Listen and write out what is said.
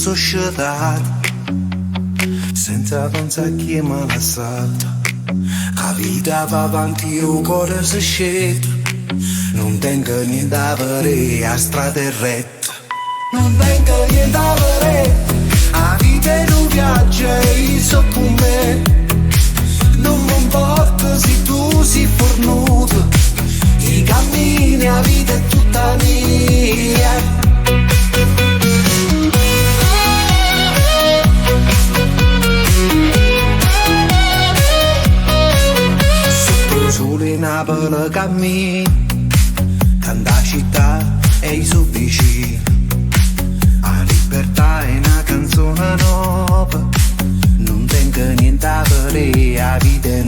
società, senza pensare a chi mi ha lasciato. La vita va avanti, il cuore si scende, non tengo niente a vedere, a strada è retta. Non tengo niente a vedere, la vita è un viaggio e io so con me. Non mi importa se tu sei fornuto, i cammini, la vita è tutta mia. Sole Napoli cammino, tanta città e i suoi vicini. La libertà è una canzone nuova, non tengo niente a vedere, la vita è